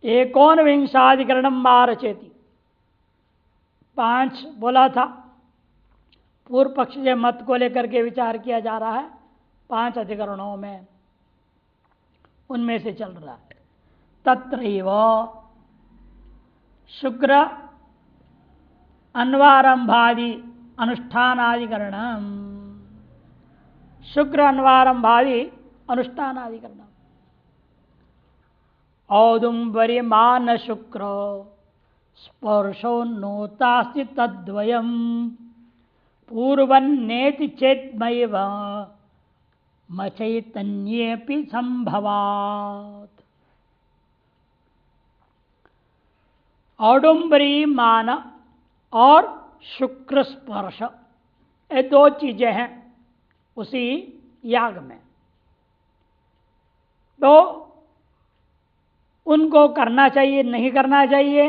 एकोनविंशाधिकरणम मारचेति 5 बोला था। पूर्व पक्ष के मत को लेकर के विचार किया जा रहा है 5 अधिकरणों में, उनमें से चल रहा है। तत्रैव शुक्र अन्वारंभादि अनुष्ठानाधिकरणम, शुक्र अन्वारंभादि अनुष्ठानाधिकरणम। औदुंबरीमान शुक्र स्पर्शोन्नोतास्ति तद्वयम पूर्वन्नेति चेत्मैव मचैतन्येऽपि संभवात्। औडुंबरी मान और शुक्र स्पर्श, ये 2 चीजें हैं उसी याग में, तो उनको करना चाहिए नहीं करना चाहिए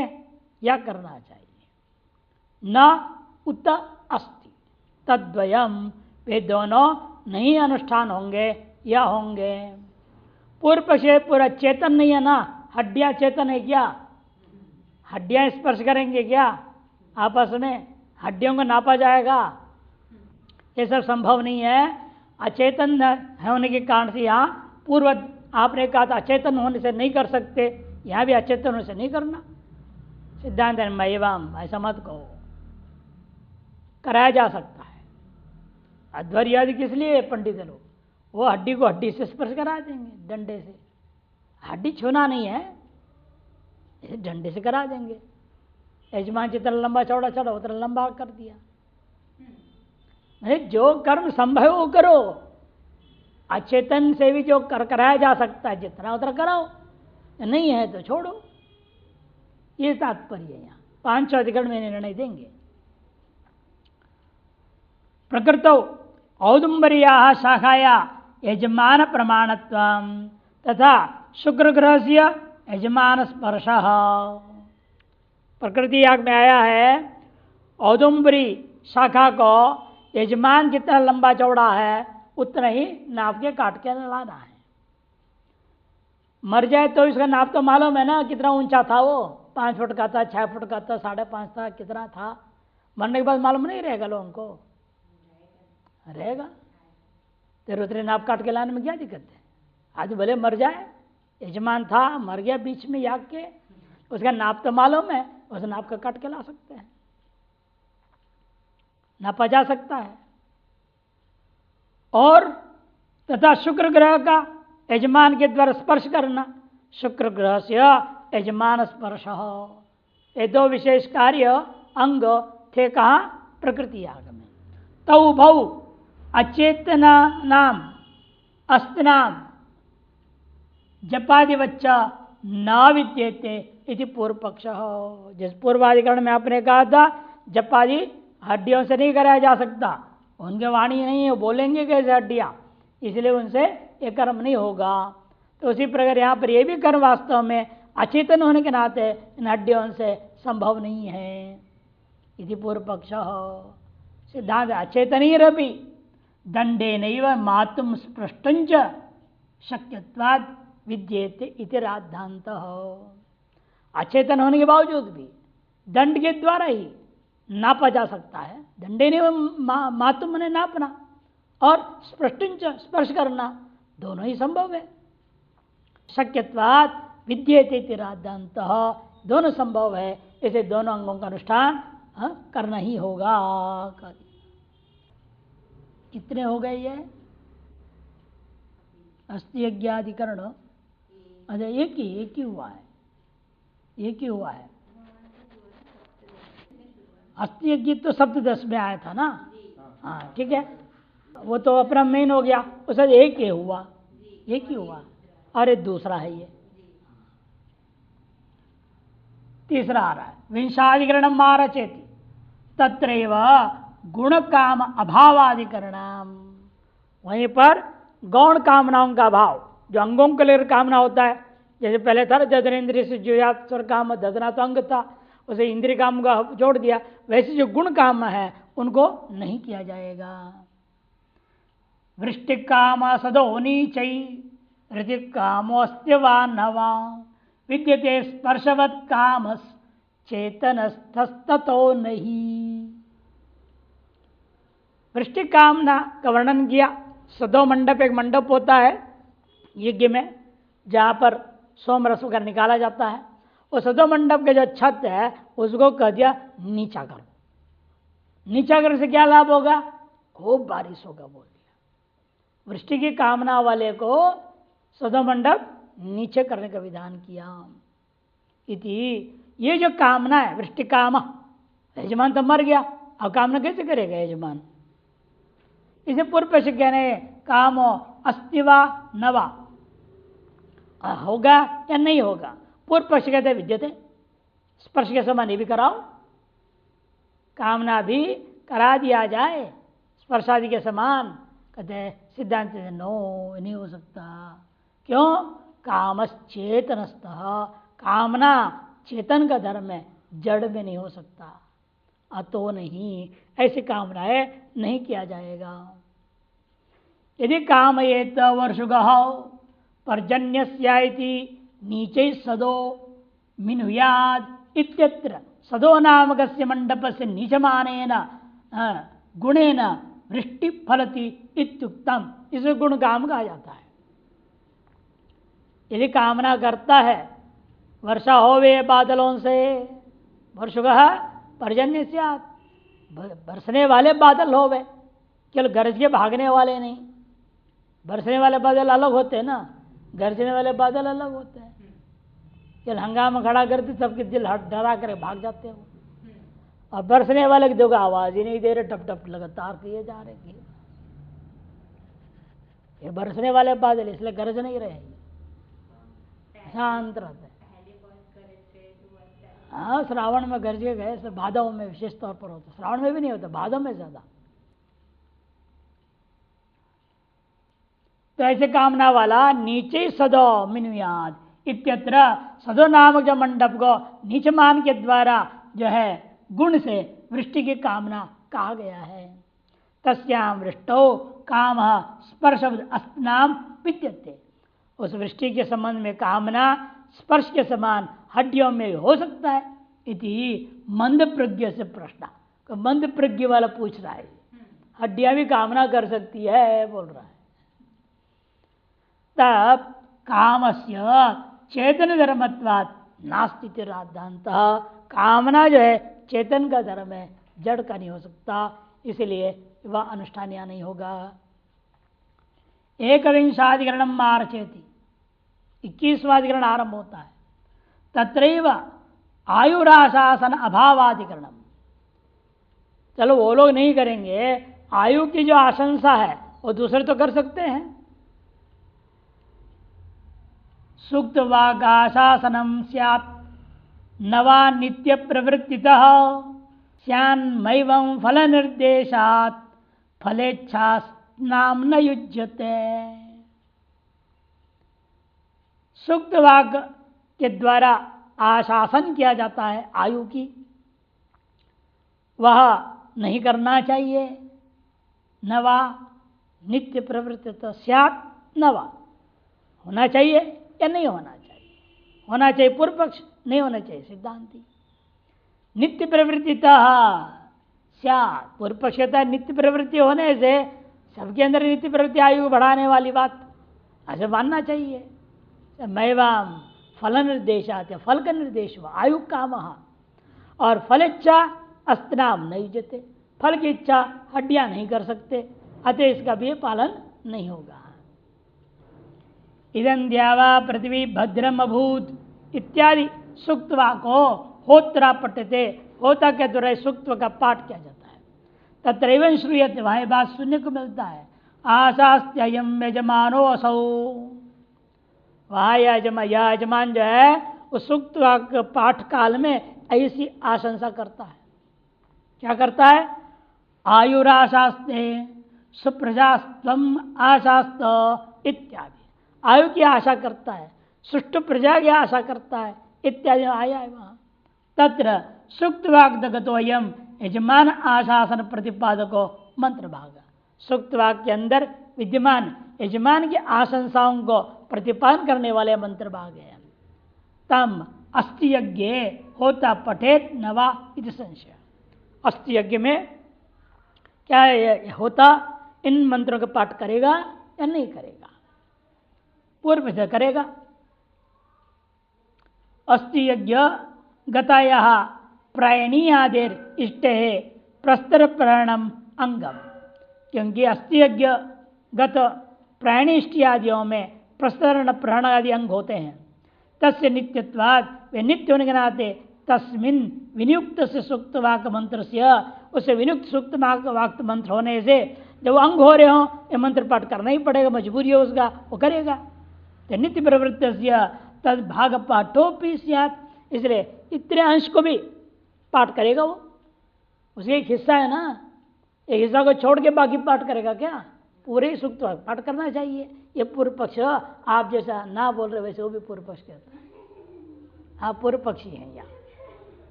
या करना चाहिए? न उत अस्ति तद्वयम, वे दोनों नहीं अनुष्ठान होंगे या होंगे। पूर्व पक्ष पूरा चेतन नहीं है ना, हड्डियां चेतन है क्या? हड्डियां स्पर्श करेंगे क्या आपस में? हड्डियों को नापा जाएगा? ये सब संभव नहीं है। अचेतन होने के कारण से यहाँ पूर्व आपने कहा था अचेतन होने से नहीं कर सकते, यहाँ भी अचेतन होने से नहीं करना। सिद्धांत मैवाम, ऐसा मत कहो, कराया जा सकता है। अध्वर्य आदि किस लिए पंडित लोग? वो हड्डी को हड्डी से स्पर्श करा देंगे डंडे से, हड्डी छूना नहीं है, इसे डंडे से करा देंगे। यजमान जितना लंबा चौड़ा चढ़ा उतना लंबा कर दिया। नहीं, जो कर्म संभव वो करो, अचेतन से भी जो कराया जा सकता है जितना उतना कराओ, नहीं है तो छोड़ो। ये तात्पर्य है। यहाँ 5 अधिकरण में निर्णय देंगे। प्रकृतौ औदुंबरिया शाखाया यजमान प्रमाणत्वं तथा शुक्र ग्रह से यजमान स्पर्श। प्रकृति याग में आया है औदुंबरी शाखा को यजमान जितना लंबा चौड़ा है उतना ही नाप के काट के लाना है। मर जाए तो इसका नाप तो मालूम है ना, कितना ऊंचा था वो? 5 फुट का था, 6 फुट का था, 5.5 था, कितना था? मरने के बाद मालूम नहीं रहेगा लोगों को? रहेगा। तेरे उतरे नाप काट के लाने में क्या दिक्कत है? आज भले मर जाए, यजमान था मर गया बीच में याग के, उसका नाप तो मालूम है, उस नाप का काट के ला सकते हैं, नापा जा सकता है। और तथा शुक्र ग्रह का यजमान के द्वारा स्पर्श करना, शुक्र ग्रह से यजमान स्पर्श, ये 2 विशेष कार्य अंग थे कहाँ? प्रकृति याग में। तौ भौ अचेतना नाम अस्तिनाम जपादि बच्चा न विद्येते इति पूर्व पक्ष। जिस पूर्वाधिकरण में आपने कहा था जपादि हड्डियों से नहीं कराया जा सकता, उनके वाणी नहीं है, बोलेंगे कैसे हड्डियां, इसलिए उनसे ये कर्म नहीं होगा। तो उसी प्रकार यहाँ पर ये भी कर्म वास्तव में अचेतन होने के नाते इन हड्डियों से संभव नहीं है। इति पूर्व पक्ष। सिद्धांत अचेतन ही रवि दंडे नैव मातुम स्पृष्टंच शक्यत्वाद विद्येते इति राद्धांत। अचेतन होने के बावजूद भी दंड के द्वारा ही नापा जा सकता है। दंडे ने मातुम ने नापना और स्पृष्टंच स्पर्श करना, दोनों ही संभव है। शक्यत्वाद विद्येते इति राद्धांत, दोनों संभव है, इसे दोनों अंगों का अनुष्ठान करना ही होगा। कितने हो गए ये? अस्थि यज्ञाधिकरण। अच्छा, एक ही हुआ है, एक ही हुआ है। अस्थि यज्ञ तो सप्तदश में आया था ना? हाँ ठीक है, वो तो अपना मेन हो गया, उसका एक ही हुआ, एक ही हुआ। और एक दूसरा है ये, तीसरा आ रहा है विंशाधिकरण मारचेति तत्रैव गुण काम अभावाधिकरणम। वहीं पर गौण कामनाओं का अभाव, जो अंगों के लिए कामना होता है, जैसे पहले था ददन इंद्रिय से जुयात स्वर काम, ददना तो अंग था, उसे इंद्रिय काम का जोड़ दिया। वैसे जो गुण काम है उनको नहीं किया जाएगा। वृष्टि काम सदो नीचई ऋतिक कामोस्त्यवा नवा विद्यते स्पर्शवत काम चेतनस्थस्तो नहीं। वृष्टि कामना का वर्णन किया। सदो मंडप एक मंडप होता है यज्ञ में, जहां पर सोम रस वगैरह निकाला जाता है। वो सदो मंडप के जो छत है उसको कह दिया नीचा करो। नीचा करने से क्या लाभ होगा? खूब बारिश होगा बोल दिया। वृष्टि की कामना वाले को सदो मंडप नीचे करने का विधान किया। इति ये जो कामना है वृष्टि काम, यजमान तो मर गया, अब कामना कैसे करेगा यजमान? इसे पूर्व पक्ष कहने कामो अस्तिवा नवा, होगा या नहीं होगा? पूर्व पक्ष कहते विद्यते, स्पर्श के समान ये भी कराओ, कामना भी करा दिया जाए स्पर्शादि के समान। कहते हैं सिद्धांत नो, नहीं हो सकता। क्यों? कामश्चेतनस्तः, कामना चेतन का धर्म है, जड़ में नहीं हो सकता। अतो नहीं, ऐसी कामनाएं नहीं किया जाएगा। यदि कामयेत वर्षुगः पर्जन्यस्याइति नीचे सदो मिनुयाद इत्यत्र सदो नामकस्य मंडपस्य नीचमानेन गुणेन वृष्टि फलति इत्युक्तम। इसे गुण काम कहा जाता है। यदि कामना करता है वर्षा होवे बादलों से, वर्षुगः पर्जन्य से, बरसने वाले बादल होवे, केवल गरज के भागने वाले नहीं। बरसने वाले बादल अलग होते हैं ना, गरजने वाले बादल अलग होते हैं। केवल हंगामा खड़ा करते सबके दिल हट डरा कर भाग जाते हो। और बरसने वाले की देखो आवाज ही नहीं दे रहे, टप टप लगातार किए जा रहे। ये बरसने वाले बादल इसलिए गरज नहीं रहे, शांत रहते। हाँ, श्रावण में गरज के गए, भादव में विशेष तौर पर होता, श्रावण में भी नहीं होता, भादव में ज्यादा। तो ऐसे कामना वाला नीचे सदो मिनुयाद इत्यत्र, सदो नामक जो मंडप को नीच मान के द्वारा जो है गुण से वृष्टि की कामना कहा गया है। तस्याम वृष्टो काम स्पर्श अस्नाम विद्यते, उस वृष्टि के संबंध में कामना स्पर्श के समान हड्डियों में हो सकता है। इति मंद प्रज्ञ से प्रश्न, तो मंद प्रज्ञ वाला पूछ रहा है, हड्डियां भी कामना कर सकती है बोल रहा है। तब कामस्य चेतन धर्मत्वात् नास्ति राद्धांत, कामना जो है चेतन का धर्म है, जड़ का नहीं हो सकता, इसलिए वह अनुष्ठानीय नहीं होगा। एकविंशाधिकरण मार्चेति, 21वां अधिकरण आरंभ होता है। तत्रैव आयुराशासन अभावाधिकरणम, चलो वो लोग नहीं करेंगे, आयु की जो आशंसा है वो दूसरे तो कर सकते हैं। सुक्त वागाशासनम स्यात् नवा नित्य प्रवृत्तितः स्यान्मैवं फल निर्देशात् फलेच्छा नाम न युज्यते। सुक्त वाग के द्वारा आशासन किया जाता है आयु की, वह नहीं करना चाहिए। नवा नित्य प्रवृत्ति स्यात्, नवा होना चाहिए या नहीं होना चाहिए? होना चाहिए पूर्व पक्ष, नहीं होना चाहिए सिद्धांति। नित्य प्रवृत्ति स्यात्, पूर्व पक्ष कहता है नित्य प्रवृत्ति होने से सबके अंदर नित्य प्रवृत्ति आयु बढ़ाने वाली बात ऐसे मानना चाहिए। मैवाम फल निर्देशात, फल का निर्देश हुआ आयु काम, और फल इच्छा अस्त्राम नहीं जते, फल की इच्छा हड्डियां नहीं कर सकते, अतः इसका भी पालन नहीं होगा। इदं द्यावा पृथ्वी भद्रम अभूत इत्यादि सूक्तवा को होत्रा पठते, होता के द्वारा सूक्त का पाठ किया जाता है। तत्रैवं श्रूयते, वहां बात सुनने को मिलता है। आशास्त्ययं यजमानो असौ, वहां यजमान जो है उस सूक्त पाठ काल में ऐसी आशंसा करता है। क्या करता है? आयुराशास्ते सुप्रजास्त्वम आशास्त इत्यादि, आयु की आशा करता है, सुष्टु प्रजा की आशा करता है इत्यादि आया है वहां। तत्र सूक्त वाग्दगतो अयम यजमान आशासन प्रतिपादको मंत्र भाग, सूक्त वाक्य के अंदर विद्यमान यजमान की आशंसाओं को प्रतिपादन करने वाले मंत्र भाग है। तम अस्ति यज्ञ होता पठेत नवा इति संशय। अस्ति यज्ञ में क्या होता इन मंत्रों का पाठ करेगा या नहीं करेगा? पूर्व से करेगा। अस्ति यज्ञ गताया प्रायणी आदेर इष्टे प्रस्तर प्राणम अंगम, क्योंकि अस्ति यज्ञ गत प्रायणी इष्टि आदियों में प्रस्तरण प्राण आदि अंग होते हैं। तस्य नित्यत्वाद, वे नित्य होने के नाते तस्मिन विनियुक्त से सूक्त वाक्य मंत्र से, उसे विनियुक्त सूक्त वाक्य मंत्र होने से जब अंग हो रहे हो ये मंत्र पाठ करना ही पड़ेगा, मजबूरी है उसका, वो करेगा। तो नित्य प्रवृत्त तद भाग पाठोपि स्यात्, इसलिए इतने अंश को भी पाठ करेगा वो, उसका एक हिस्सा है ना, एक हिस्सा को छोड़ के बाकी पाठ करेगा क्या? पूरे सूक्त पाठ करना चाहिए। ये पूर्व पक्ष आप जैसा ना बोल रहे वैसे वो भी पूर्व पक्ष कहता है। हाँ पूर्व पक्षी है यहाँ,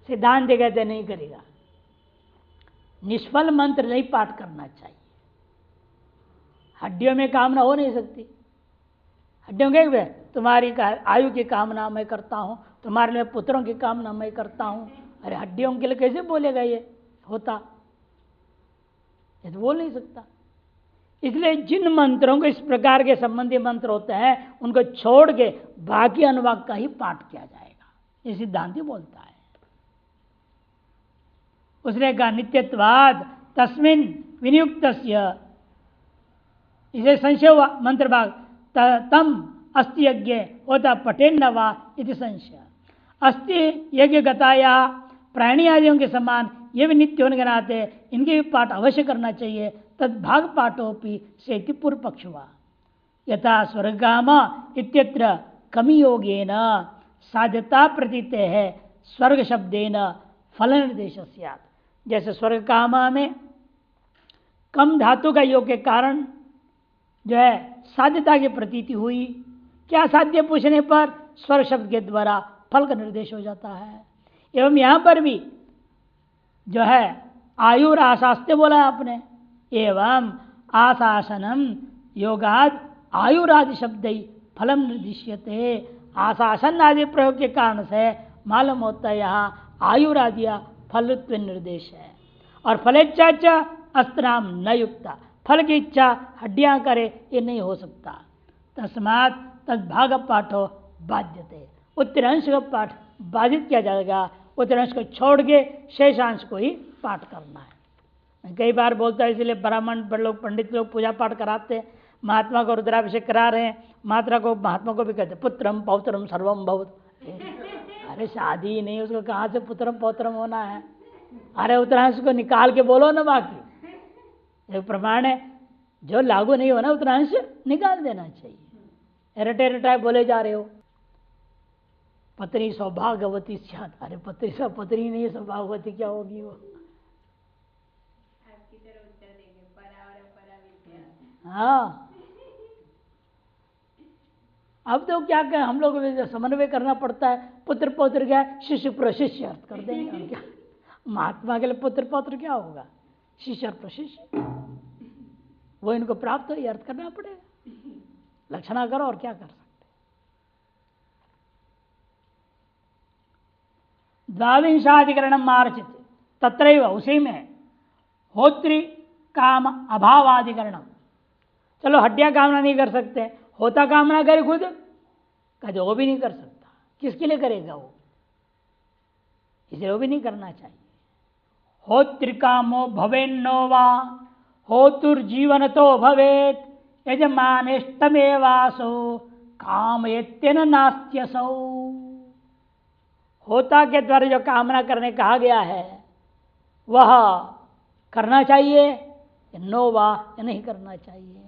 सिद्धांत कहते नहीं करेगा। निष्फल मंत्र नहीं पाठ करना चाहिए। हड्डियों में कामना हो नहीं सकती। हड्डियों के तुम्हारी आयु की कामना मैं करता हूं, तुम्हारे लिए पुत्रों की कामना मैं करता हूं। अरे हड्डियों के लिए कैसे बोलेगा ये होता? ये तो बोल नहीं सकता। इसलिए जिन मंत्रों को इस प्रकार के संबंधी मंत्र होते हैं उनको छोड़ के बाकी अनुवाक का ही पाठ किया जाएगा, ये सिद्धांति बोलता है। उसने कहा नित्यत्वाद तस्मिन विनियुक्त, इसे संशय हुआ मंत्र भाग तम अस्ति यज्ञ होता पटेन नवा इति संशय। अस्ति यज्ञ गताया प्राणी आदियों के समान ये भी नित्य होने के नाते इनके भी पाठ अवश्य करना चाहिए। तद भाग पाठोपि से पूर्व पक्ष हुआ। यथा स्वर्गाम इत्यत्र कमी योगेन साध्यता प्रतीत है स्वर्ग शब्देन फल निर्देश स्यात्। जैसे स्वर्ग कामा में कम धातु का योग के कारण जो है साध्यता की प्रतीति हुई। क्या साध्य पूछने पर स्वर्ग शब्द के द्वारा फल का निर्देश हो जाता है। एवं यहां पर भी जो है आयुर आशास्ते बोला आपने, एवं आशासनम योगाद आयुरादि शब्द ही फलम निर्दिश्यते। आशासन आदि प्रयोग के कारण से मालूम होता है यहाँ आयुरादिया फलत्व निर्देश है। और फलेच्छा अस्त्राम न युक्ता, फल की इच्छा हड्डियां करे ये नहीं हो सकता। तस्मात् तद भाग पाठो बाध्यते, उत्तरांश का पाठ बाधित किया जाएगा। उत्तरांश को छोड़ के शेषांश को ही पाठ करना है। कई बार बोलता है इसलिए ब्राह्मण लोग पंडित लोग पूजा पाठ कराते, महात्मा को रुद्राभिषेक करा रहे हैं, महात्मा को भी कहते पुत्रम पौत्रम सर्वम भवत। अरे शादी नहीं, उसको कहाँ से पुत्रम पौत्रम होना है? अरे उत्तरांश को निकाल के बोलो ना, बाकी एक प्रमाण है जो लागू नहीं होना उत्तरांश निकाल देना चाहिए। रटे रटाए बोले जा रहे हो पत्नी सौभाग्यवती स्यात्। अरे पत्नी नहीं सौभाग्यवती क्या होगी वो? हाँ अब तो क्या कहें, हम लोग समन्वय करना पड़ता है। पुत्र पौत्र क्या है, शिष्य प्रशिष्य अर्थ कर देंगे। क्या महात्मा के लिए पुत्र पौत्र क्या होगा? शिष्य प्रशिष्य, वो इनको प्राप्त हो ये अर्थ करना पड़ेगा। लक्षणा करो और क्या कर सकते। द्वाविंशाधिकरण मार्चित तत्रैव, उसी में होत्री काम अभावाधिकरण। चलो हड्डियां कामना नहीं कर सकते, होता कामना करे खुद, कहते वो भी नहीं कर सकता। किसके लिए करेगा वो? इसलिए वो भी नहीं करना चाहिए। होत्रिकामो भवेन्नो वा होतुर्जीवन तो भवेत यजमानेष्टमेवासो कामयत्यन नास्त्यसौ। होता के द्वारा जो कामना करने कहा गया है वह करना चाहिए, नो वा या नहीं करना चाहिए।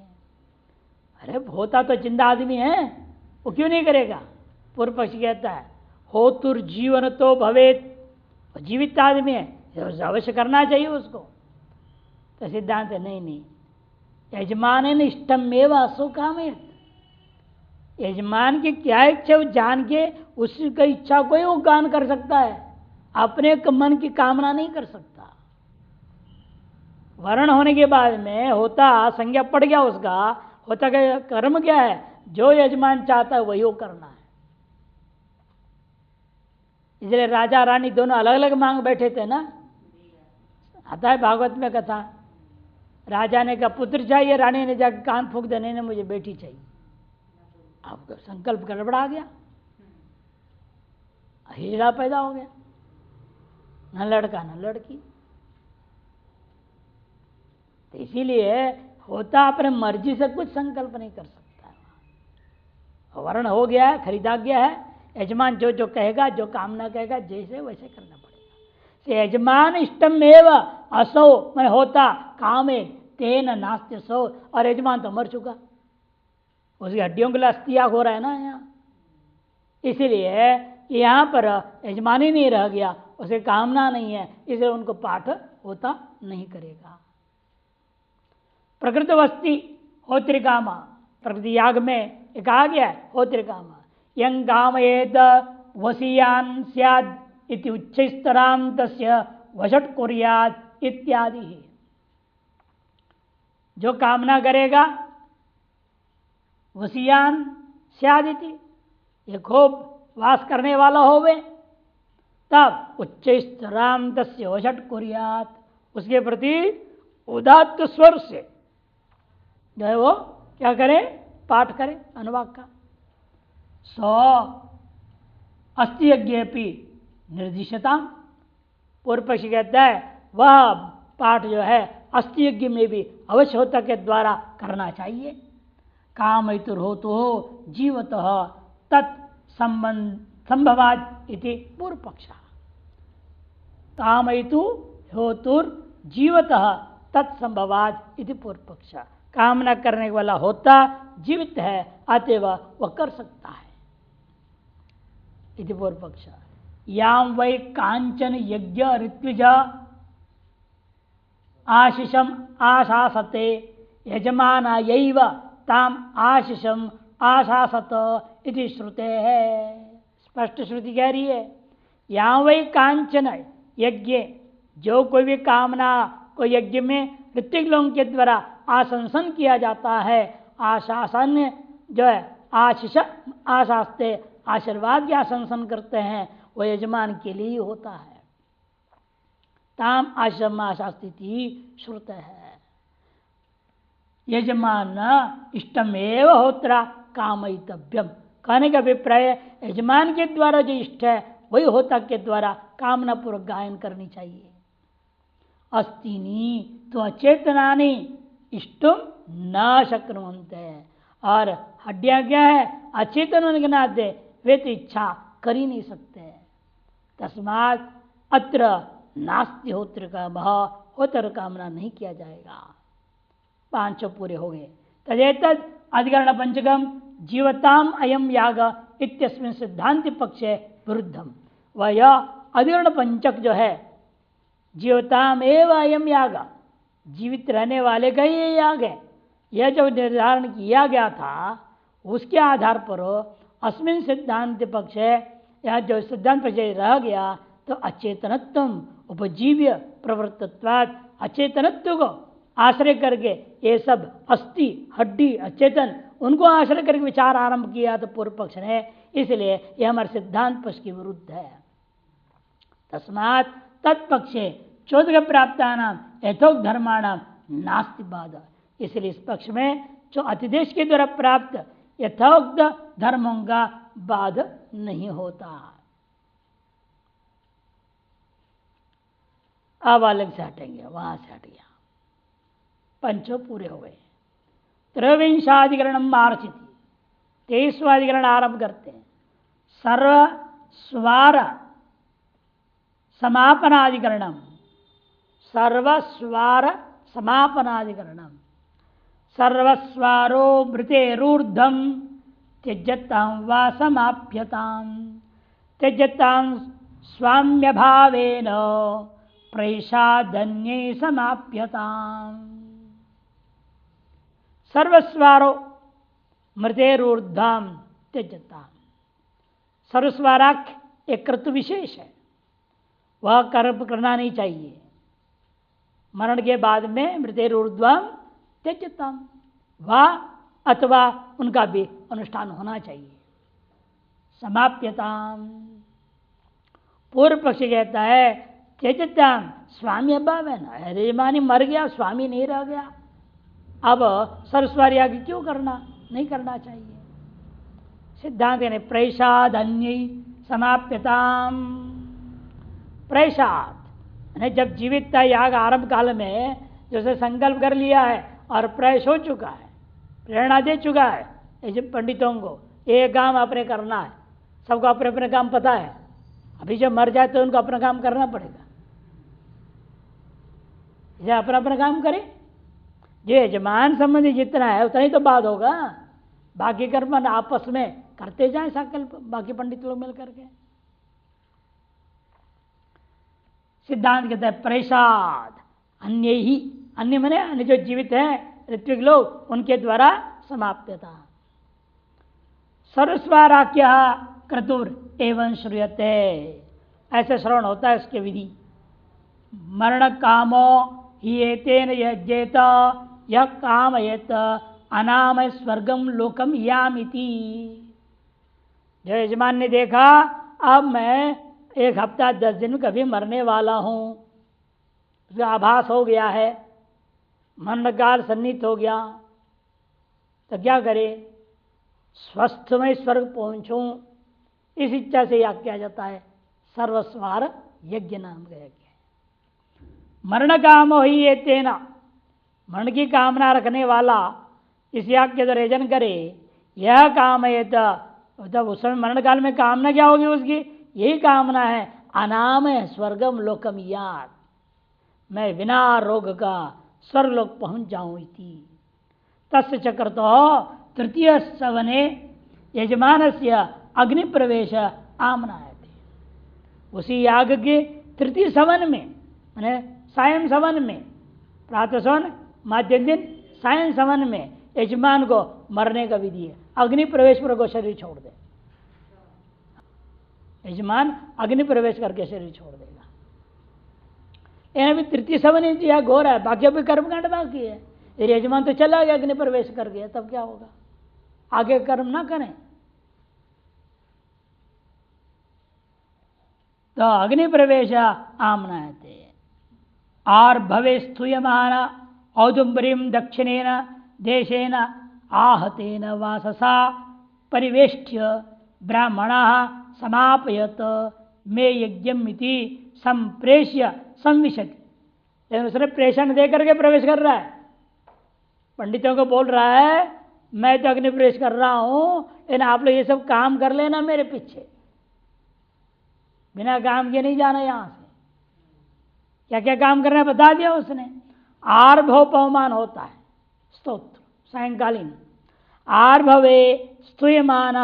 अरे होता तो जिंदा आदमी है, वो क्यों नहीं करेगा? पूर्व पक्ष कहता है होतुर्जीवन तो भवेत, जीवित आदमी है अवश्य करना चाहिए उसको। तो सिद्धांत है नहीं, यजमान इष्टम एवं असो कामयत। यजमान की क्या इच्छा वो जान के उसकी इच्छा को ही वो गान कर सकता है, अपने मन की कामना नहीं कर सकता। वर्ण होने के बाद में होता संज्ञा पड़ गया उसका, होता का कर्म क्या है? जो यजमान चाहता है वही वो करना है। इसलिए राजा रानी दोनों अलग अलग मांग बैठे थे ना। आता है भागवत में कथा, राजा ने कहा पुत्र चाहिए, रानी ने जाकर कान फूंक देने ने मुझे बेटी चाहिए। आपका संकल्प गड़बड़ा गया, हीरा पैदा हो गया, न लड़का न लड़की। तो इसीलिए होता अपने मर्जी से कुछ संकल्प नहीं कर सकता है। वर्ण हो गया है, खरीदा गया है, यजमान जो जो कहेगा, जो कामना कहेगा, जैसे वैसे करना पड़ेगा। यजमान इष्टम एवं असो मैं होता कामे तेन नास्त्य सो, और यजमान तो मर चुका, उसकी हड्डियों के लिए अस्थियाग हो रहा है ना यहाँ। इसीलिए यहाँ पर यजमान ही नहीं रह गया, उसे कामना नहीं है, इसलिए उनको पाठ होता नहीं करेगा। प्रकृत वस्ती होत्रिकामा, प्रकृति याग में एक आ गया है होत्रिकामा, यं कामयेत वसीयान स्याद इति उच्चस्तराम तस्य वशट कुर्यात् इत्यादि। जो कामना करेगा वसीयान स्यादिति, ये खूब वास करने वाला होवे, तब उच्चस्तराम तस्य वशट कुर्यात्, उसके प्रति उदात्त स्वर से जो है वो क्या करे, पाठ करे अनुवाक का। सो अस्ति यज्ञेपि निर्दिशता, पूर्व पक्षी कहता है वह पाठ जो है अस्ति यज्ञ में भी अवश्य होता के द्वारा करना चाहिए। कामयतुर हो तो जीवत तत् संभवाद इति पूर्व पक्ष। कामयतु होतुर जीवत तत्संभवाद इति पूर्व पक्ष। कामना करने वाला होता जीवित है, अतएव वह कर सकता है इति पूर्व पक्ष। याम वै कांचन यज्ञ ऋत्विज आशिषम आशासते यजमानायैव ताम आशिषम आशासत इति श्रुते है। स्पष्ट श्रुति कह रही है, यहाँ वही कांचन यज्ञ, जो कोई भी कामना को यज्ञ में ऋत्विक लोगों के द्वारा आशंसन किया जाता है, आशासन जो है आशीष आशास्ते आशीर्वाद के आशंसन करते हैं, वह यजमान के लिए होता है। ताम आशम आशास्ति श्रुत है। यजमान इष्टमेव होत्रा कामयितव्यम, कहने का अभिप्राय यजमान के द्वारा जो इष्ट है वही होता के द्वारा कामना पूर्वक गायन करनी चाहिए। अस्तिनी तो अचेतनानी इष्टुम न शक्नुवन्ते, और हड्डियां क्या है अचेतन होने के नाते वे तो इच्छा कर ही नहीं सकते। तस्मात् अत्र नास्ति होत्र का भाव, होत्र कामना नहीं किया जाएगा। पांचों पूरे हो गए। तदेतद अधिकरण पंचकम जीवताम अयम याग इत्यस्मिन् सिद्धांत पक्षे विरुद्धम। वह यह अधिकरण पंचक जो है जीवताम एव अयम याग, जीवित रहने वाले का ये याग है, यह जो निर्धारण किया गया था उसके आधार पर अस्मिन सिद्धांत पक्ष है, यह जो सिद्धांत पक्ष रह गया तो अचेतनत्व उपजीव्य प्रवृत्तत्वात्, अचेतनत्व को आश्रय करके ये सब अस्थि हड्डी अचेतन उनको आश्रय करके विचार आरंभ किया तो पूर्व पक्ष ने, इसलिए यह हमारे सिद्धांत पक्ष के विरुद्ध है। तस्मात् तत्पक्षे चौदह प्राप्तानाम यथोक्त धर्माणाम नास्ति बाधा, इसलिए इस पक्ष में जो अतिदेश के द्वारा प्राप्त यथोक्त धर्मों का बाध नहीं होता। अब अलग से हटेंगे, वहां से हट गया। पंचों पूरे हो गए। त्रयोविंशाधिकरण मार्चिति, 23वां अधिकरण आरंभ करते हैं। सर्व स्वर समापनाधिकरणम, सर्वस्वार समापनाधिकरणम। सर्वस्वारो मृतेरूर्धम त्यजतां वा समाप्यतां, त्यजतां स्वाम्य भावेन प्रैषादन्ये समाप्यतां। सर्वस्वारो मृतेरूर्धम त्यजतां, सर्वस्वाराख्य एक कर्तु विशेष है, वह कर्म करना नहीं चाहिए। मरण के बाद में मृतेरूर्ध्वम त्यजताम, वह अथवा उनका भी अनुष्ठान होना चाहिए। समाप्यताम, पूर्व पक्षी कहता है त्यजत्याम स्वामी अभाव है ना, यजमानी मर गया, स्वामी नहीं रह गया, अब सरस्वती याग क्यों करना, नहीं करना चाहिए। सिद्धांत ने प्रैषाद अन्य समाप्यताम, प्रैषाद जब जीवित था याग आरंभ काल में जैसे संकल्प कर लिया है और प्रयास हो चुका है, प्रेरणा दे चुका है ऐसे पंडितों को, ये काम अपने करना है, सबको अपने अपने काम पता है, अभी जब मर जाए तो उनको अपना काम करना पड़ेगा, जब अपना अपना काम करे, जो यजमान संबंधी जितना है उतना ही तो बात होगा, बाकी कर्म आपस में करते जाए संकल्प बाकी पंडित लोग मिल करके। सिद्धांत कहते हैं प्रसाद अन्य ही, अन्य मने अन्य जो जीवित है ऋत्विक लोग उनके द्वारा समाप्त था। सर्वस्वाराख्य क्रतुर एवं श्रूयते, ऐसे श्रवण होता है उसके विधि। मरण कामो ही एतेन यज्ञेत यह कामयेत अनामय स्वर्गम लोकम यामिति। जो यजमान ने देखा अब मैं 1 हफ्ता 10 दिन कभी मरने वाला हूं, उसका आभास हो गया है, मरणकाल सन्निहित हो गया, तो क्या करे, स्वस्थमय स्वर्ग पहुंचूं, इस इच्छा से याग किया जाता है, सर्वस्वार यज्ञ नाम का यज्ञ। मरण कामो ही ये तेना, मरण की कामना रखने वाला इस याग के द्वारा यजन करे, यह काम है तब उस समय मरण काल में कामना क्या होगी उसकी, यही कामना है अनाम स्वर्गम लोकम याद, मैं बिना रोग का स्वर्ग लोक पहुंच जाऊं इति। तस्य चक्र तो तृतीय सवने यजमान से अग्नि प्रवेश आमनाए थे, उसी याग के तृतीय सवन में मैंने सायं सवन में, प्रातः सवन माध्यम दिन सायं सवन में यजमान को मरने का विधि है, अग्नि प्रवेश पर को शरीर छोड़ दे, यजमान अग्नि प्रवेश करके शरीर छोड़ देगा। अभी तृतीय सवन या घोर है, बाकी अभी कर्मकांड बाकी है, यदि यजमान तो चला गया अग्नि प्रवेश कर गया तब क्या होगा, आगे कर्म ना करें तो अग्नि प्रवेश आमनाते। और भवे स्तूयमान औदुम्बरीम दक्षिणेन देशेन आहतेन वाससा परिवेष्ट्य ब्राह्मण समापयत मे यज्ञमिति संप्रेष्य संविशति। लेकिन उसने प्रेषण दे करके प्रवेश कर रहा है, पंडितों को बोल रहा है मैं तो अग्नि प्रवेश कर रहा हूं, लेकिन आप लोग ये सब काम कर लेना मेरे पीछे, बिना काम के नहीं जाना यहां से। क्या क्या काम करना है बता दिया उसने। आर्भोपमान होता है स्तोत्र सायंकालीन, आर्भवे स्तूयमान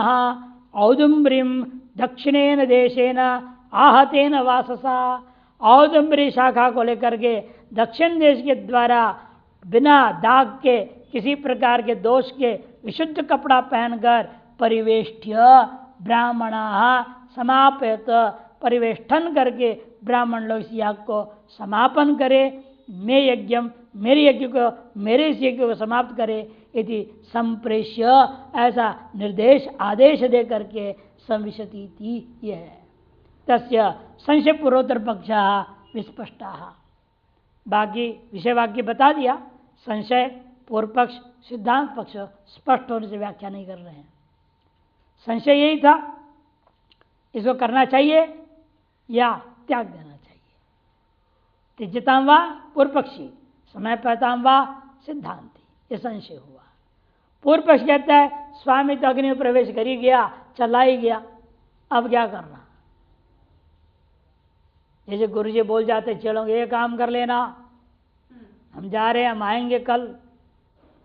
औदुम्बरीम दक्षिणेन देशेन आहतेन वाससा, औदुम्बरी शाखा को लेकर के दक्षिण देश के द्वारा बिना दाग के किसी प्रकार के दोष के विशुद्ध कपड़ा पहनकर परिवेष्ट्य ब्राह्मण समापयत, परिवेष्टन करके ब्राह्मण लोग इस याग को समापन करे, मे यज्ञम मेरे यज्ञ को मेरे इस यज्ञ को समाप्त करे यदि संप्रेष्य, ऐसा निर्देश आदेश दे करके संविशति थी। यह है तस्य संशय पूर्वोत्तर पक्ष विस्पष्टा। बाकी विषय वाक्य बता दिया, संशय पूर्व पक्ष सिद्धांत पक्ष स्पष्ट होने से व्याख्या नहीं कर रहे हैं। संशय यही था इसको करना चाहिए या त्याग देना चाहिए, त्यज्यताम वा पूर्व पक्षी समय पहताम वा सिद्धांति, ये संशय हुआ। पूर्व पक्ष कहता है स्वामी तो अग्नि में प्रवेश कर ही गया, चला ही गया, अब क्या करना। जैसे गुरु जी बोल जाते चलो ये काम कर लेना, हम जा रहे हैं, हम आएंगे कल,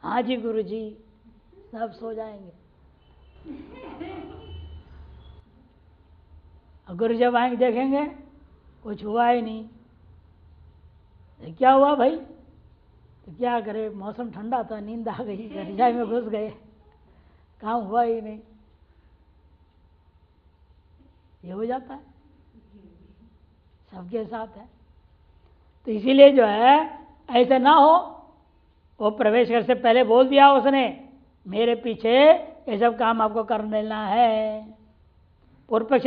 हाँ जी गुरु जी, सब सो जाएंगे। गुरु जब आएंगे देखेंगे कुछ हुआ ही नहीं, तो क्या हुआ भाई, तो क्या करे, मौसम ठंडा था, नींद आ गई, रजाई में घुस गए, काम हुआ ही नहीं। ये हो जाता है, सबके साथ है। तो इसीलिए जो है ऐसा ना हो, वो प्रवेश करने से पहले बोल दिया उसने मेरे पीछे ये सब काम आपको कर लेना है, पूर्व पक्ष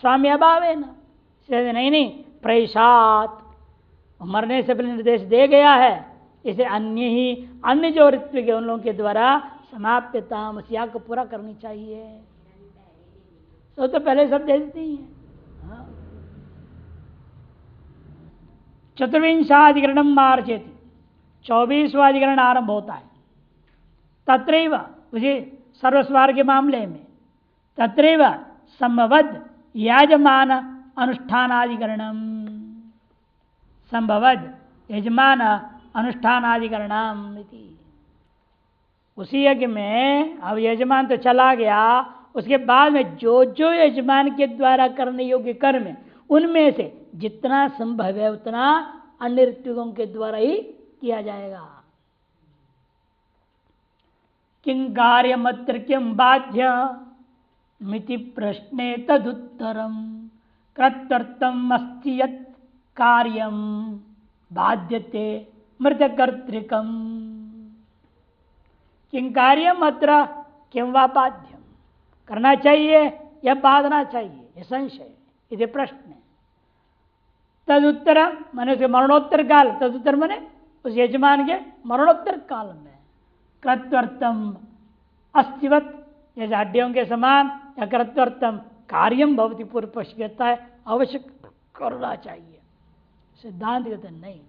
स्वामी अभाव है ना, नहीं प्रैशात, मरने से पहले निर्देश दे गया है, इसे अन्य जो ऋत्व के उन लोगों के द्वारा समाप्यता मसीहा को पूरा करनी चाहिए। तो पहले सब दे देती है। चतुर्विंशाधिकरण मार्चेति, 24वां अधिकरण आरंभ होता है। तत्रैव उसी सर्वस्वार के मामले में तत्रैव संभवद याजमान अनुष्ठानाधिकरणम, संभवद यजमान अनुष्ठानाधिकरणम, उसी यज्ञ में अब यजमान तो चला गया, उसके बाद में जो जो यजमान के द्वारा करने योग्य कर्म है उनमें से जितना संभव है उतना अन्य ऋत्विकों के द्वारा ही किया जाएगा। किं कार्यमत्र किं बाध्य मिति प्रश्ने तदुत्तरम कृत्यर्थम अस्ति यत् कार्यम बाध्यते मृतकर्तृकम। किं कार्यम अत्र किं वा बाध्यम, करना चाहिए या बाधना चाहिए, यह संशय, यह प्रश्न है। तदुत्तर माने उसके मरणोत्तर काल, तदुत्तर माने उस यजमान के मरणोत्तर काल में कृत्यर्थम अस्तिवत, जैसे हड्डियों के समान, या कृत्यर्थम कार्यम भवति, पूर्व पक्ष कहता है अवश्य करना चाहिए। सिद्धांत कहते नहीं,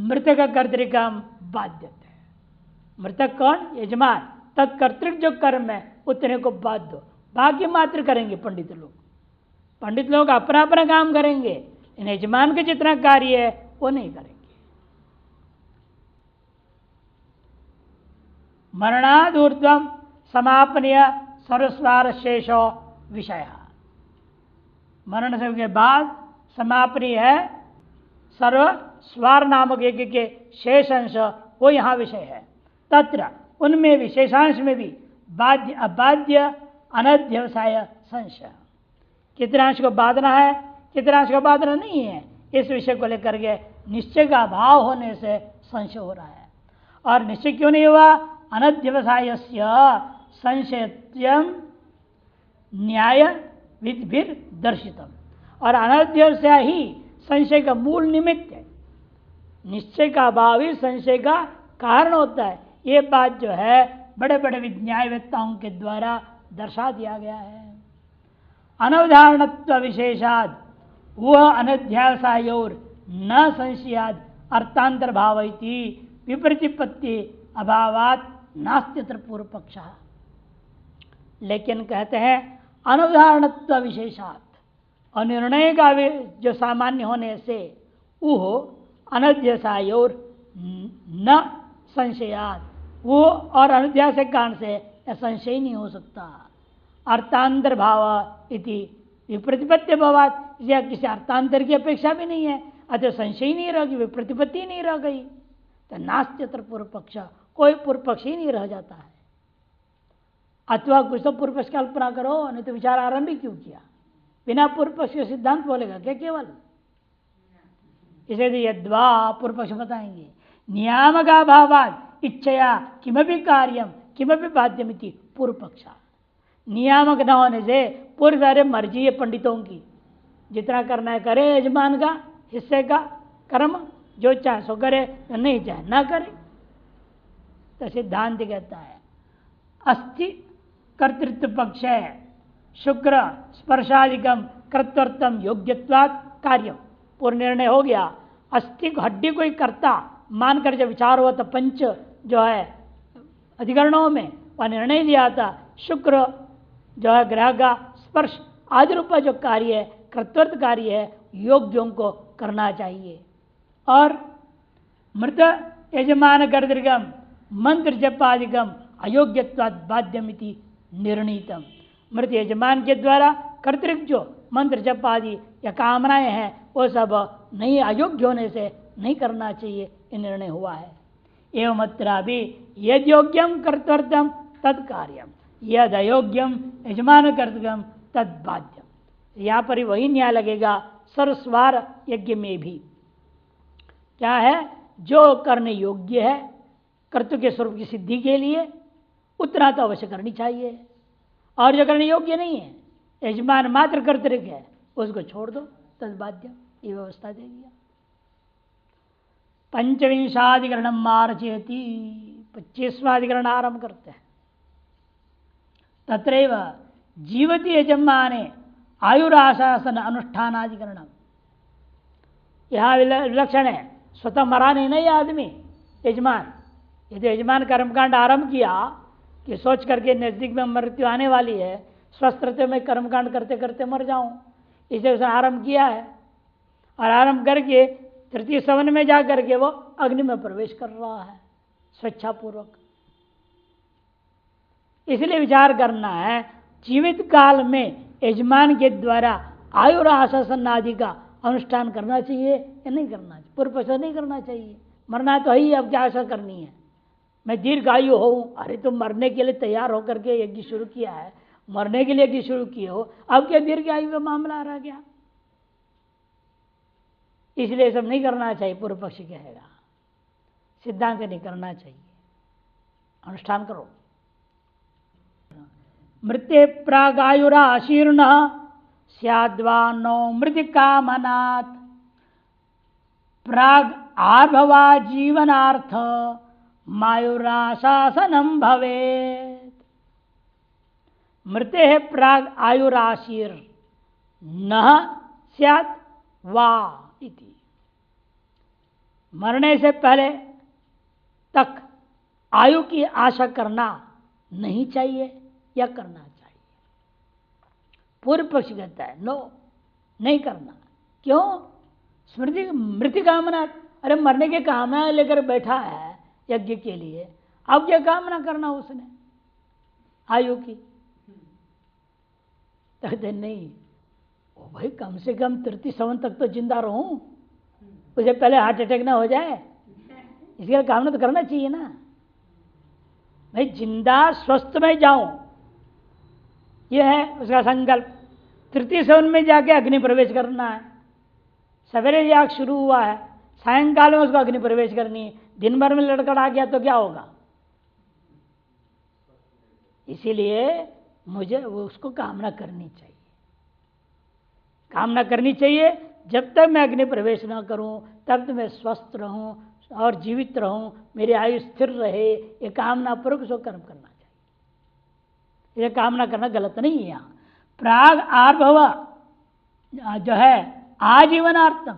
मृतक कर्तृकम बाध्यते, मृतक कौन, यजमान, तत्कर्तृक जो कर्म है उतने को बाध्य, बाकी मात्र करेंगे पंडित लोग। पंडित लोग अपना अपना काम करेंगे, इन यजमान के जितना कार्य है वो नहीं करेंगे। मरणादूर्ध्वम समापनीय सर्वस्वार शेषो विषय, मरण से के बाद समापनीय है सर्व स्वार नामक यज्ञ के शेष अंश, वो यहां विषय है। तत्र उनमें विशेषांश में भी बाध्य अबाध्य अनध्यवसाय संशय, कितना अंश को बांधना है कितना अंश को बांधना नहीं है, इस विषय को लेकर के निश्चय का अभाव होने से संशय हो रहा है। और निश्चय क्यों नहीं हुआ, अनध्यवसाय संशयत्यम न्याय विधिभिर दर्शितम, और अनध्यवसाय ही संशय का मूल निमित्त है, निश्चय का अभाव ही संशय का कारण होता है। ये बात जो है बड़े बड़े न्यायवेत्ताओं के द्वारा दर्शा दिया गया है। अनवधारणत्व विशेषाद वह अनध्यासायोर न संशयाद अर्थांतर भावयति विपरीतिपत्ति अभावात नास्त्यत्र पूर्व पक्ष। लेकिन कहते हैं अनवधारणत्व विशेषात, और निर्णय का जो सामान्य होने से वह अनध्यासायोर न संशयाद, वो और अनध्यास के कारण से संशय नहीं हो सकता। अर्थांतर भाव इति विप्रतिपत्ति भावात, या किसी अर्थांतर की अपेक्षा भी नहीं है, अतः संशय नहीं रह गई, विप्रतिपत्ति नहीं रह गई, तो नास्त्यत्र पूर्व पक्ष, कोई पूर्व पक्ष ही नहीं रह जाता है। अथवा कुछ तो पूर्व पक्ष कल्पना करो, नहीं तो विचार आरंभ ही क्यों किया, बिना पूर्व पक्ष के सिद्धांत बोलेगा क्या केवल, इसे यद्वा पूर्व पक्ष बताएंगे। नियामक अभावाद इच्छया किमपि कार्यम किमपि बाध्यमिति पूर्व पक्ष, नियामक न होने से पूर्व सारे मर्जी है पंडितों की, जितना करना है करे, यजमान का हिस्से का कर्म जो चाहे सो करे, नहीं चाहे ना करे। तो सिद्धांत कहता है अस्थि कर्तृत्व पक्ष है, शुक्र स्पर्शादिकम कर्तव्यम योग्यत्वात् कार्यम, पूर्ण निर्णय हो गया। अस्थि हड्डी कोई कर्ता मानकर जब विचार हुआ तो पंच जो है अधिकरणों में वह निर्णय दिया था, शुक्र जो है ग्रह का स्पर्श आदि रूपा जो कार्य है, कर्तव्य कार्य है, योग्यों को करना चाहिए। और मृत यजमान कर्तृगम मंत्र जपादिगम अयोग्यत्वात् बाध्यमिति निर्णीतम, मृत यजमान के द्वारा कर्तृक जो मंत्र जप आदि या कामनाएं हैं वो सब नहीं, अयोग्य होने से नहीं करना चाहिए, ये निर्णय हुआ है। एवं अत्र भी यद योग्यम कर्तव्यम तत्कार्यम, यद अयोग्यम यजमान कर्तव्यम तद बाध्यम। यहाँ पर ही वही न्याय लगेगा सर्वस्वार यज्ञ में भी। क्या है, जो करने योग्य है कर्तव्य के स्वरूप की सिद्धि के लिए उतना तो अवश्य करनी चाहिए, और जो करने योग्य नहीं है, यजमान मात्र कर्तृक है, उसको छोड़ दो, तद्बाध्य, ये व्यवस्था दे दिया। पंचविंशाधिकरण मार्चेति, 25वां अधिकरण आरंभ करते हैं। तत्रैव जीवति यजमाने आयुराशासन अनुष्ठानाधिकरण। यहां विलक्षण है, स्वतः मरा नहीं आदमी यजमान। यदि यजमान कर्मकांड आरंभ किया कि सोच करके नजदीक में मृत्यु आने वाली है, स्वस्थ रहते में कर्मकांड करते करते मर जाऊं, इसे उसने आरंभ किया है, और आरंभ करके तृतीय सवन में जा करके वो अग्नि में प्रवेश कर रहा है स्वेच्छापूर्वक। इसलिए विचार करना है, जीवित काल में यजमान के द्वारा आयुराशासन आदि का अनुष्ठान करना चाहिए या नहीं करना चाहिए? पूर्व पक्ष नहीं करना चाहिए, मरना तो है ही, अब क्या आशा करनी है? मैं दीर्घायु हो, अरे तुम मरने के लिए तैयार होकर के यज्ञ शुरू किया है, मरने के लिए यज्ञ शुरू किए हो, अब क्या दीर्घायु का मामला रह गया? इसलिए सब नहीं करना चाहिए, पूर्व पक्षी कहेगा, सिद्धांत नहीं करना चाहिए, अनुष्ठान करो। मृत्य प्रागायुराशीर्ण स्याद्वानो मृतिकामनात् प्राग आर्भवा जीवनार्थ मायुराशासनम भवेत्। मृते प्राग आयुराशीर न स्यात् वा इति। मरने से पहले तक आयु की आशा करना नहीं चाहिए या करना चाहिए? पूर्व पक्ष कहता है नो, नहीं करना। क्यों? स्मृति मृत्यु कामना, अरे मरने की कामना लेकर बैठा है यज्ञ के लिए, अब क्या कामना करना उसने आयु की? कहते नहीं, ओ भाई कम से कम 33 सवन तक तो जिंदा रहूं, उसे पहले हार्ट अटैक ना हो जाए, इसके लिए कामना तो करना चाहिए ना। भाई जिंदा स्वस्थ में जाऊं, यह है उसका संकल्प। 33 सवन में जाके अग्नि प्रवेश करना है, सवेरे याग शुरू हुआ है, सायंकाल में उसको अग्नि प्रवेश करनी है, दिन भर में लड़खड़ा गया तो क्या होगा? इसीलिए मुझे उसको कामना करनी चाहिए, कामना करनी चाहिए। जब तक मैं अग्नि प्रवेश न करूं तब तक मैं स्वस्थ रहूं और जीवित रहूं, मेरी आयु स्थिर रहे, ये कामना पूर्वक उसको कर्म करना चाहिए। ये कामना करना गलत नहीं है। यहाँ प्राग आर्भव जो है आजीवनार्थम,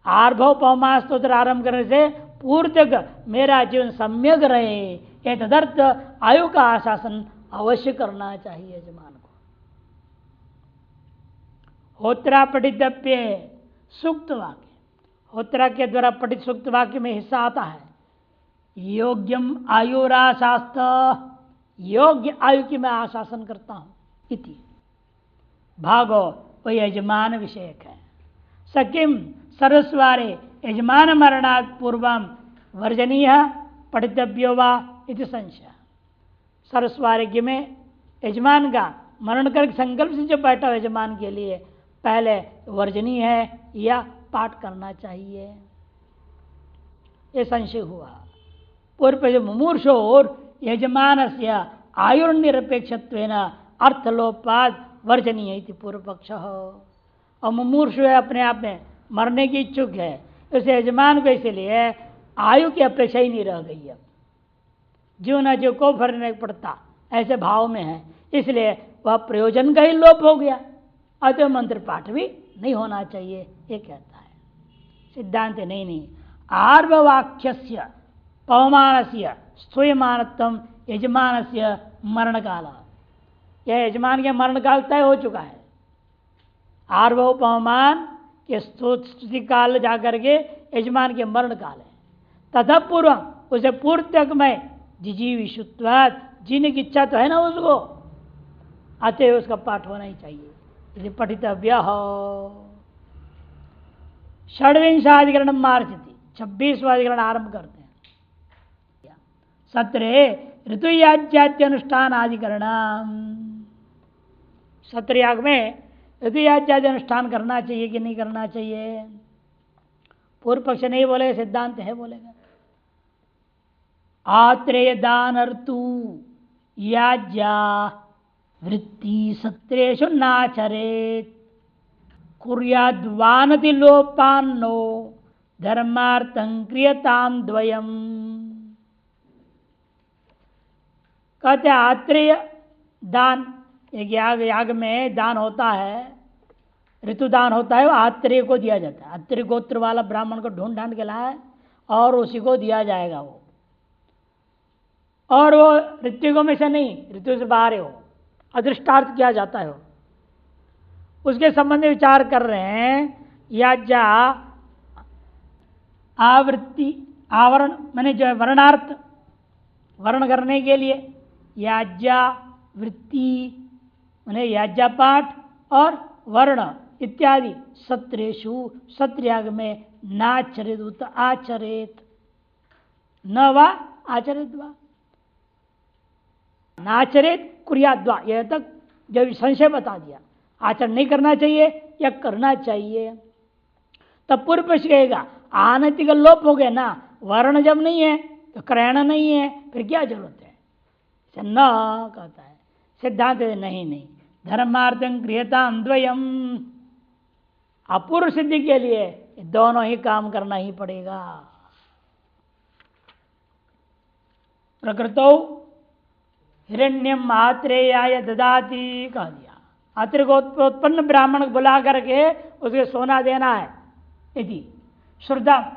आर्भव पवमान स्तोत्र आरंभ करने से पूर्व तक मेरा जीवन सम्यक रहे, ये तदर्थ आयु का आशासन अवश्य करना चाहिए यजमान को। होत्रा पठितव्य सूक्त वाक्य, होत्रा के द्वारा पठित सूक्त वाक्य में हिस्सा आता है योग्यम आयुराशास्त, योग्य आयु की मैं आशासन करता हूं इति भागो, वह यजमान विषयक है। सकिम सर्वस्वारे यजमान मरणात् पूर्वम वर्जनीय पठितव्यो वा इति संशय। सर्वस्वार्य में यजमान का मरण कर संकल्प से जो बैठा यजमान के लिए पहले वर्जनीय है या पाठ करना चाहिए, ये संशय हुआ। पूर्व मुमूर्षो और यजमान से आयुर्निरपेक्षत्वेन अर्थलोपाद वर्जनीय पूर्व पक्ष हो। और मुमूर्षु है, अपने आप में मरने की इच्छुक है, उसे यजमान को इसलिए आयु की अपेक्षा ही नहीं रह गई। अब जीव न जीव को फर्क नहीं पड़ता, ऐसे भाव में है, इसलिए वह प्रयोजन का ही लोप हो गया। अतः मंत्र पाठ भी नहीं होना चाहिए, ये कहता है सिद्धांत। नहीं, आर्भवाक्यस्य पवमानस्य स्तूयमानत्वम यजमानस्य मरण काल, यह यजमान के मरण काल तय हो चुका है। आर्भव पवमान के स्तुति काल जाकर के यजमान के मरण काल है। तथा पूर्व उसे पूर्व तक में जिजीविषुत्वाद, जीने की इच्छा तो है ना उसको, अतः उसका पाठ होना ही चाहिए, यदि पठितव्य हो। षड्विंशाधिकरण मार्चति, 26वां अधिकरण आरंभ करते हैं। सत्रे ऋतुयाज्याद्य अनुष्ठान अधिकरण, सत्रयाग में ऋतुयाज्याद्य अनुष्ठान करना चाहिए कि नहीं करना चाहिए? पूर्व पक्ष नहीं बोलेगा, सिद्धांत है बोलेगा। आत्रेय दान ऋतु याज्या वृत्ति सत्रेषु नाचरेत कुर्याद्वानति लोपान्नो धर्मार्थं क्रियताम द्वयम। कहते आत्रेय दान, एक याग में दान होता है, ऋतुदान होता है, वो आत्रेय को दिया जाता है। आत्रेय गोत्र वाला ब्राह्मण को ढूंढ ढांड के लाए और उसी को दिया जाएगा वो। और वो ऋत्विकों में से नहीं, ऋतु से बाहर है, वो अदृष्टार्थ किया जाता है। उसके संबंध में विचार कर रहे हैं। याज्ञा आवृत्ति, आवरण मैंने जो है वर्णार्थ, वर्ण करने के लिए याज्ञा वृत्ति मैंने याज्ञा पाठ और वर्ण इत्यादि सत्रेषु सत्याग में नाचरित उत आचरित न वा आचरित वा नाचरित कुर्याद्वा, यह तक जब संशय बता दिया आचरण नहीं करना चाहिए या करना चाहिए। तब पूर्व पक्ष कहेगा आनति का लोप हो गया ना, वर्ण जब नहीं है तो क्रयण नहीं है, फिर क्या जरूरत है, न कहता है सिद्धांत। नहीं, धर्मार्थं क्रियताम द्वयम, अपूर्व सिद्धि के लिए दोनों ही काम करना ही पड़ेगा। प्रकृतौ हिरण्यम आत्रेयाय ददाति कह दिया। आत्रेय को उत्पन्न ब्राह्मण को बुला करके उसे सोना देना है। यदि श्रुतम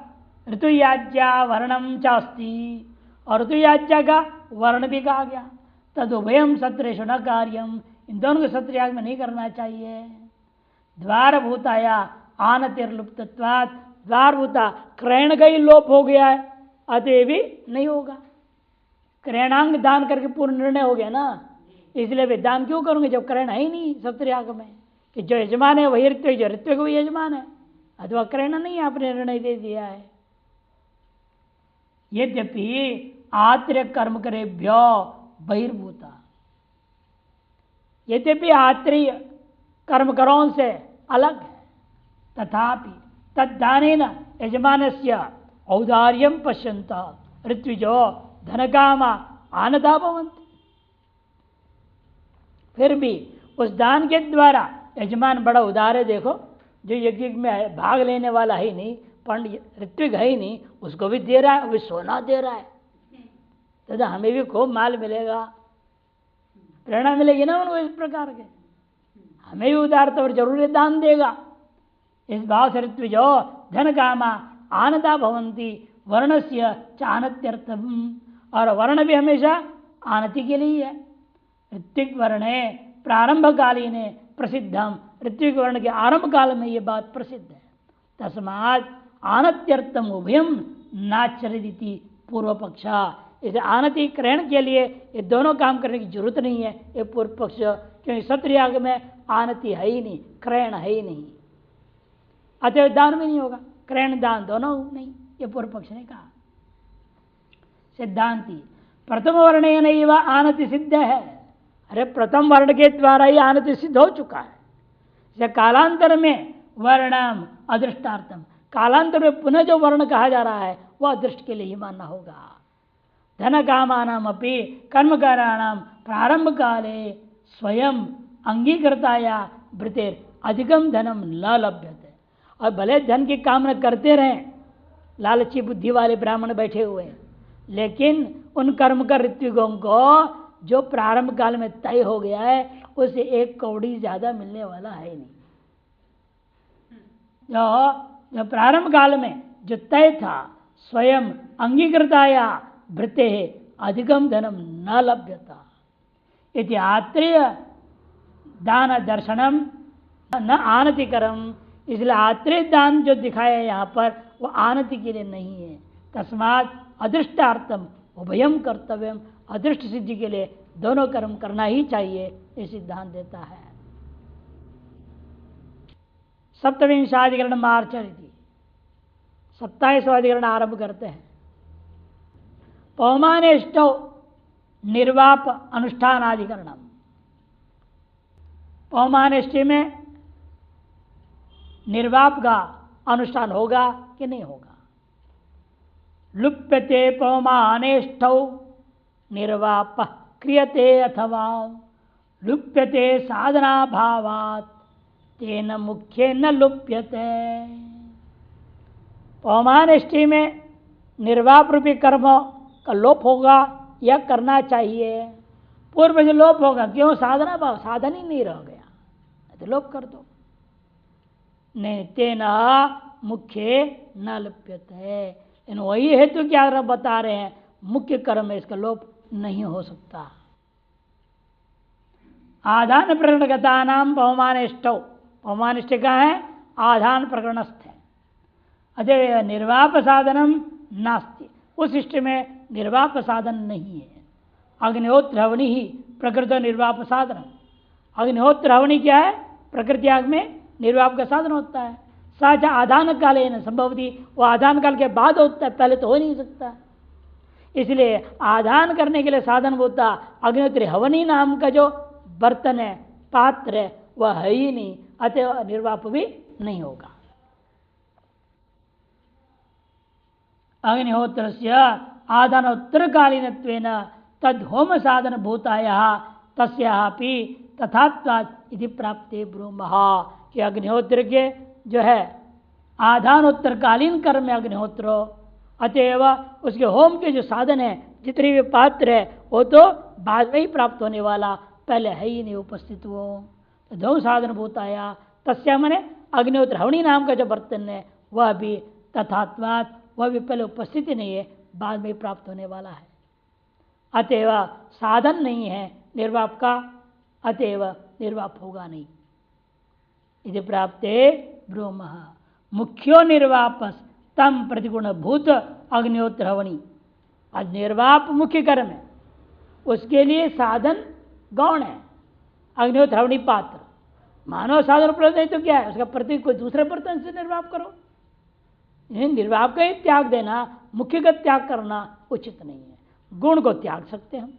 ऋतुयाज्ञा वर्णम चास्ति, और ऋतुयाज्ञा का वर्ण भी कहा गया। तदुभयम सत्रेषु न कार्यम, इन दोनों को सत्रयाग में नहीं करना चाहिए। द्वारभूताया आनतिर्लुप्तत्वात्, द्वारभूता क्रयण का ही लोप हो गया है, अतः भी नहीं होगा। क्रयणांग दान करके पूर्ण निर्णय हो गया ना, इसलिए वे दान क्यों करोगे जब क्रयण है ही नहीं सत्रयाग में, कि जो यजमान है वही ऋत्विक, जो ऋत्विक वही यजमान है, अथवा क्रयण नहीं आपने निर्णय दे दिया है। यद्यपि आत्रेय कर्म करेभ्यो बहिर्भूता, यद्यपि आत्रेय कर्म करों से अलग है, तथापि तद्दानेन यजमानस्य औदार्यम पश्यन्त ऋत्विजो धनकामा आनता भवन्ति। फिर भी उस दान के द्वारा यजमान बड़ा उदार है। देखो जो यज्ञ में भाग लेने वाला है ही नहीं, पंडित ऋत्विक है ही नहीं, उसको भी दे रहा है, वो भी सोना दे रहा है, तो हमें भी खूब माल मिलेगा, प्रेरणा मिलेगी ना उनको इस प्रकार के, हमें भी उदारता और जरूर दान देगा। इस भाव से ऋत्विजो धन कामा आनता भवंती वर्णस्य चानत्यर्थम, और वर्ण भी हमेशा आनति के लिए है। ऋत्विक वर्ण प्रारंभ कालीन प्रसिद्धम, ऋत्विक वर्ण के आरंभ काल में ये बात प्रसिद्ध है। तस्मात् आनत्यर्थम उभयम नाचरिति पूर्व पक्षा, इसे आनति क्रयण के लिए ये दोनों काम करने की जरूरत नहीं है ये पूर्व पक्ष, क्योंकि सत्रयाग में आनति है ही नहीं, क्रयण है ही नहीं, अतः दान भी नहीं होगा, क्रयण दान दोनों नहीं, ये पूर्व पक्ष ने कहा। सिद्धांति प्रथम वर्णेन एव आनति सिद्ध है, अरे प्रथम वर्ण के द्वारा ही आनति सिद्ध हो चुका है। कालांतर में वर्णम अदृष्टार्थम, कालांतर में पुनः जो वर्ण कहा जा रहा है वह अदृष्ट के लिए ही मानना होगा। धन कामानाम अपि कर्मकाराणाम प्रारंभ काले स्वयं अंगीकृताया वृत्तिर अधिकम धनम न लभ्यते, और भले धन की कामना करते रहें, लालची बुद्धि वाले ब्राह्मण बैठे हुए हैं, लेकिन उन कर्म कर ऋत्विकों को जो प्रारंभ काल में तय हो गया है उसे एक कौड़ी ज्यादा मिलने वाला है नहीं। जो प्रारंभ काल में जो तय था स्वयं अंगीकृताया वृत्ते अधिकम धनम न लभ्यता, इति आत्रेय दान दर्शनम न आनतिकरम, इसलिए आत्रेय दान जो दिखाया है यहाँ पर वो आनति के लिए नहीं है। तस्मात् अदृष्टार्थम उभयम कर्तव्यम, अदृष्ट सिद्धि के लिए दोनों कर्म करना ही चाहिए, ये सिद्धांत देता है। सप्तविंशाधिकरण मार्चरिति, 27वां अधिकरण आरंभ करते हैं। पौमानेष्टौ निर्वाप अनुष्ठानाधिकरणम, पौमानेष्टि में निर्वाप का अनुष्ठान होगा कि नहीं होगा। लुप्यते पौमानेष्टौ निर्वाप क्रियते अथवा लुप्यते साधना भावात तेन मुख्य न लुप्यते। पौमानिष्टि में निर्वाप रूपी कर्म का लोप होगा या करना चाहिए। पूर्व में जो लोप होगा, क्यों? साधना भाव, साधन ही नहीं रह गया तो लोप कर दो। नहीं, तेना मुख्य न लुप्यते, इन वही हेतु क्या बता रहे हैं, मुख्य कर्म में इसका लोप नहीं हो सकता। आधान प्रकरणगता नाम पवमानिष्ठ, पवमानिष्ठ का है आधान प्रकरणस्थ है। अतः निर्वाप साधनम नास्ति, उस इष्ट में निर्वाप साधन नहीं है। अग्निहोत्र हवनी ही प्रकृत निर्वाप साधन। अग्निहोत्र हवनी क्या है? प्रकृति आग में निर्वाप का साधन होता है। साझा आधान काल संभवती, वो आधान काल के बाद होता है, पहले तो हो नहीं सकता। इसलिए आधान करने के लिए साधन होता अग्निहोत्री हवनी नाम का जो बर्तन है, पात्र है, वह है ही नहीं, अतः निर्वाप भी नहीं होगा। अग्निहोत्र से आधानोत्तरकालीन तद होम साधन भूताया तस्यापि तथात्वात् इति प्राप्ते ब्रूमः, कि अग्निहोत्र के जो है आधानोत्तरकालीन कर्म में अग्निहोत्र, अतएव उसके होम के जो साधन है, जितने भी पात्र है, वो तो बाद में ही प्राप्त होने वाला, पहले है ही नहीं उपस्थित। वो तो दो साधन भूताया तस्या मने अग्निहोत्र हवनी नाम का जो बर्तन है, वह भी तथात्वात्, वह भी पहले उपस्थित ही नहीं है, बाद में प्राप्त होने वाला है। अतएव साधन नहीं है निर्वाप का, अतएव निर्वाप होगा नहीं। यदि प्राप्ते ब्रूमः मुख्यो निर्वापस तम प्रतिगुण भूत अग्निहोत्र हवनी। आज निर्वाप मुख्य कर्म है, उसके लिए साधन गौण है, अग्निहोत्र हवनी पात्र। मानव साधन उपलब्ध नहीं तो क्या है, उसका प्रति कोई दूसरे बर्तन से निर्वाप करो। निर्वाप का ही त्याग देना, मुख्य का त्याग करना उचित नहीं है। गुण को त्याग सकते हम,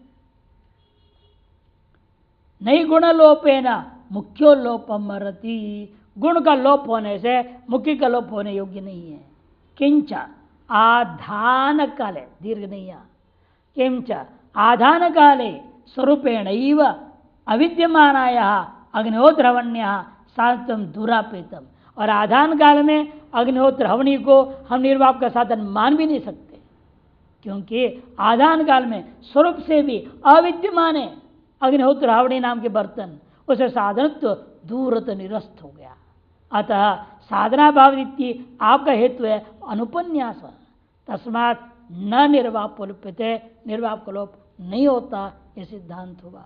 नहीं गुण लोपेना मुख्यो लोपमरति, गुण का लोप होने से मुख्य का लोप होने योग्य नहीं है। किंच आधान काले, दीर्घ नहीं है, किंच आधान काले स्वरूपेण अविद्यमानाया अग्निहोत्र हवन्या साधन दुरापेतम। और आधान काल में अग्निहोत्र हवनी को हम निर्वाप का साधन मान भी नहीं सकते, क्योंकि आधान काल में स्वरूप से भी अविद्यमान है अग्निहोत्र हवनी नाम के बर्तन, उसे साधनत्व दूरत निरस्त हो गया। अतः साधना भावनित्य आपका हेतु है अनुपन्यास, तस्मात् न निर्वाप लोप्यते, निर्वाप का लोप नहीं होता, यह सिद्धांत हुआ।